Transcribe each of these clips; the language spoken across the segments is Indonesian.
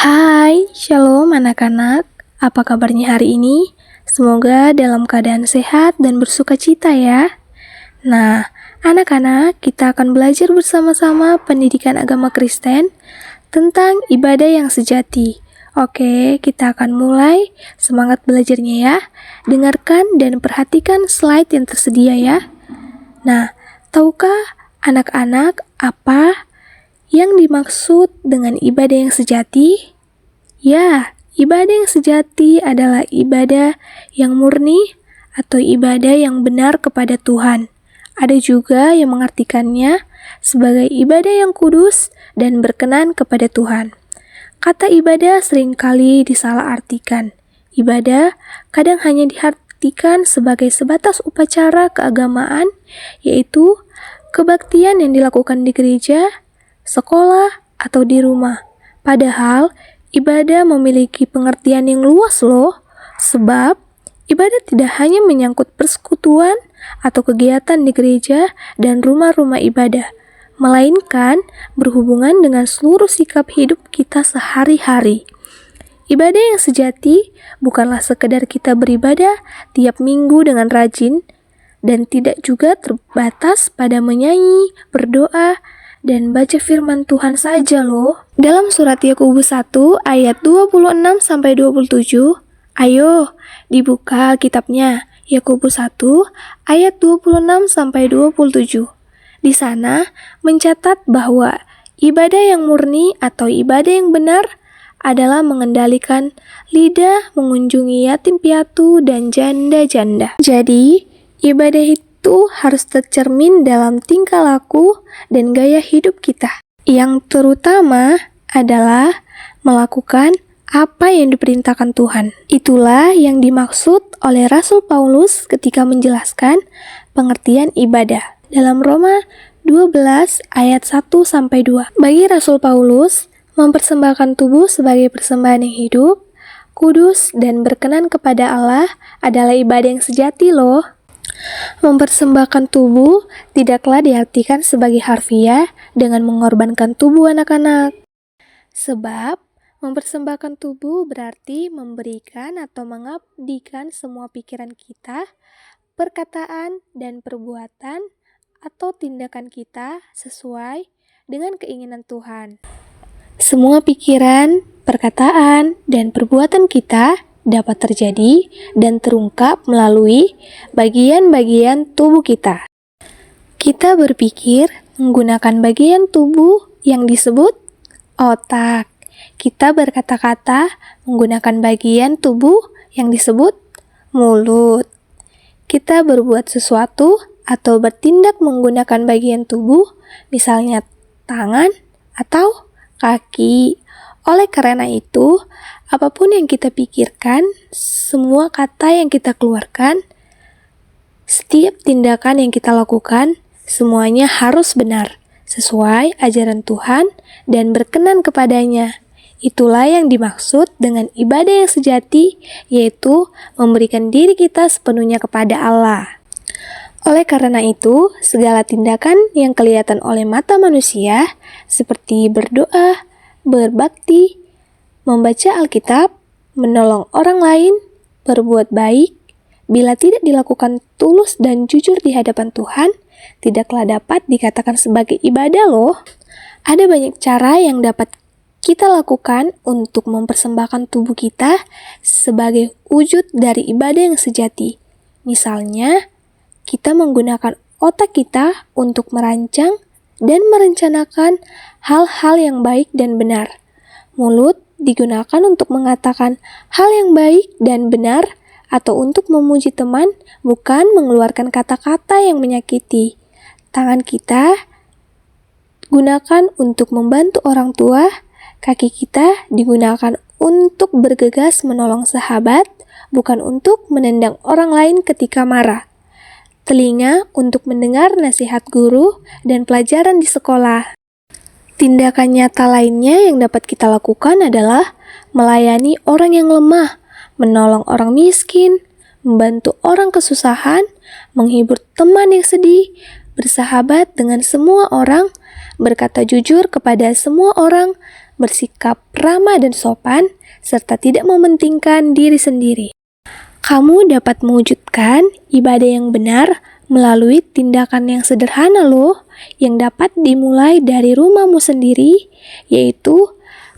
Hai, shalom anak-anak. Apa kabarnya hari ini? Semoga dalam keadaan sehat dan bersuka cita ya. Nah, anak-anak, kita akan belajar bersama-sama pendidikan agama Kristen tentang ibadah yang sejati. Oke, kita akan mulai. Semangat belajarnya ya. Dengarkan dan perhatikan slide yang tersedia ya. Nah, tahukah anak-anak apa yang dimaksud dengan ibadah yang sejati? Ya, ibadah yang sejati adalah ibadah yang murni atau ibadah yang benar kepada Tuhan. Ada juga yang mengartikannya sebagai ibadah yang kudus dan berkenan kepada Tuhan. Kata ibadah seringkali disalahartikan. Ibadah kadang hanya diartikan sebagai sebatas upacara keagamaan, yaitu kebaktian yang dilakukan di gereja, sekolah, atau di rumah. Padahal, ibadah memiliki pengertian yang luas loh, sebab ibadah tidak hanya menyangkut persekutuan atau kegiatan di gereja dan rumah-rumah ibadah, melainkan berhubungan dengan seluruh sikap hidup kita sehari-hari. Ibadah yang sejati bukanlah sekedar kita beribadah tiap minggu dengan rajin, dan tidak juga terbatas pada menyanyi, berdoa, dan baca firman Tuhan saja loh. Dalam surat Yakobus 1 ayat 26-27, ayo dibuka Alkitabnya. Yakobus 1 ayat 26-27. Di sana mencatat bahwa ibadah yang murni atau ibadah yang benar adalah mengendalikan lidah, mengunjungi yatim piatu dan janda-janda. Jadi, ibadah itu harus tercermin dalam tingkah laku dan gaya hidup kita. Yang terutama adalah melakukan apa yang diperintahkan Tuhan. Itulah yang dimaksud oleh Rasul Paulus ketika menjelaskan pengertian ibadah dalam Roma 12 ayat 1-2. Bagi Rasul Paulus, mempersembahkan tubuh sebagai persembahan yang hidup, kudus, dan berkenan kepada Allah adalah ibadah yang sejati loh. Mempersembahkan tubuh tidaklah diartikan sebagai harfiah dengan mengorbankan tubuh anak-anak. Sebab, mempersembahkan tubuh berarti memberikan atau mengabdikan semua pikiran kita, perkataan, dan perbuatan atau tindakan kita sesuai dengan keinginan Tuhan. Semua pikiran, perkataan, dan perbuatan kita dapat terjadi dan terungkap melalui bagian-bagian tubuh kita. Kita berpikir menggunakan bagian tubuh yang disebut otak. Kita berkata-kata menggunakan bagian tubuh yang disebut mulut. Kita berbuat sesuatu atau bertindak menggunakan bagian tubuh, misalnya tangan atau kaki. Oleh karena itu, apapun yang kita pikirkan, semua kata yang kita keluarkan, setiap tindakan yang kita lakukan, semuanya harus benar, sesuai ajaran Tuhan dan berkenan kepadanya. Itulah yang dimaksud dengan ibadah yang sejati, yaitu memberikan diri kita sepenuhnya kepada Allah. Oleh karena itu, segala tindakan yang kelihatan oleh mata manusia, seperti berdoa, berbakti, membaca Alkitab, menolong orang lain, berbuat baik, bila tidak dilakukan tulus dan jujur di hadapan Tuhan, tidaklah dapat dikatakan sebagai ibadah loh. Ada banyak cara yang dapat kita lakukan untuk mempersembahkan tubuh kita sebagai wujud dari ibadah yang sejati. Misalnya, kita menggunakan otak kita untuk merancang dan merencanakan hal-hal yang baik dan benar. Mulut digunakan untuk mengatakan hal yang baik dan benar atau untuk memuji teman, bukan mengeluarkan kata-kata yang menyakiti. Tangan kita gunakan untuk membantu orang tua, kaki kita digunakan untuk bergegas menolong sahabat, bukan untuk menendang orang lain ketika marah. Telinga untuk mendengar nasihat guru dan pelajaran di sekolah. Tindakan nyata lainnya yang dapat kita lakukan adalah melayani orang yang lemah, menolong orang miskin, membantu orang kesusahan, menghibur teman yang sedih, bersahabat dengan semua orang, berkata jujur kepada semua orang, bersikap ramah dan sopan, serta tidak mementingkan diri sendiri. Kamu dapat mewujudkan ibadah yang benar melalui tindakan yang sederhana loh, yang dapat dimulai dari rumahmu sendiri, yaitu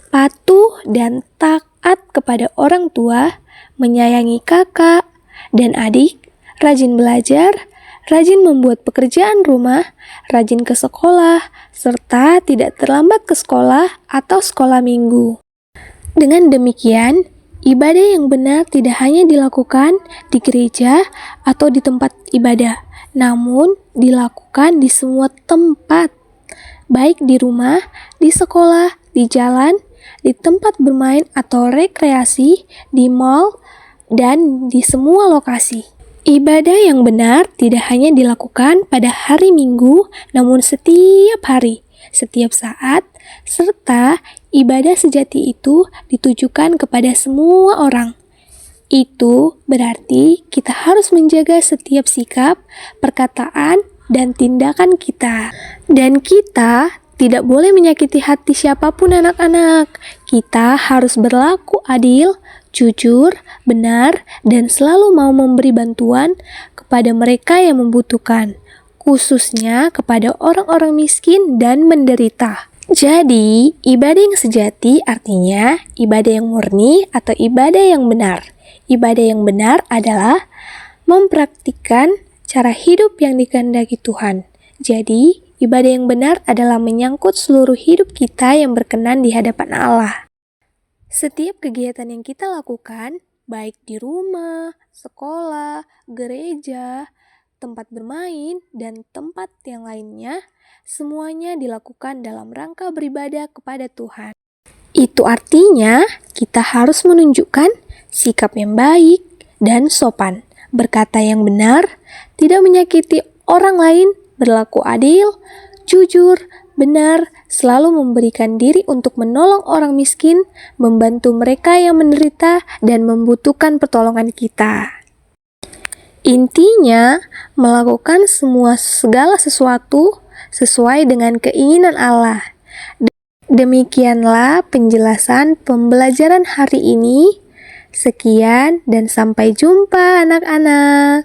patuh dan taat kepada orang tua, menyayangi kakak dan adik, rajin belajar, rajin membuat pekerjaan rumah, rajin ke sekolah, serta tidak terlambat ke sekolah atau sekolah minggu. Dengan demikian, ibadah yang benar tidak hanya dilakukan di gereja atau di tempat ibadah, namun dilakukan di semua tempat, baik di rumah, di sekolah, di jalan, di tempat bermain atau rekreasi, di mall, dan di semua lokasi. Ibadah yang benar tidak hanya dilakukan pada hari Minggu, namun setiap hari, setiap saat, serta ibadah sejati itu ditujukan kepada semua orang. Itu berarti kita harus menjaga setiap sikap, perkataan, dan tindakan kita. Dan kita tidak boleh menyakiti hati siapapun anak-anak. Kita harus berlaku adil, jujur, benar, dan selalu mau memberi bantuan kepada mereka yang membutuhkan, khususnya kepada orang-orang miskin dan menderita. Jadi, ibadah yang sejati artinya ibadah yang murni atau ibadah yang benar. Ibadah yang benar adalah mempraktikkan cara hidup yang dikehendaki Tuhan. Jadi, ibadah yang benar adalah menyangkut seluruh hidup kita yang berkenan di hadapan Allah. Setiap kegiatan yang kita lakukan, baik di rumah, sekolah, gereja, tempat bermain, dan tempat yang lainnya, semuanya dilakukan dalam rangka beribadah kepada Tuhan. Itu artinya kita harus menunjukkan sikap yang baik dan sopan, berkata yang benar, tidak menyakiti orang lain, berlaku adil, jujur, benar, selalu memberikan diri untuk menolong orang miskin, membantu mereka yang menderita dan membutuhkan pertolongan kita. Intinya, melakukan segala sesuatu sesuai dengan keinginan Allah. Demikianlah penjelasan pembelajaran hari ini. Sekian dan sampai jumpa anak-anak.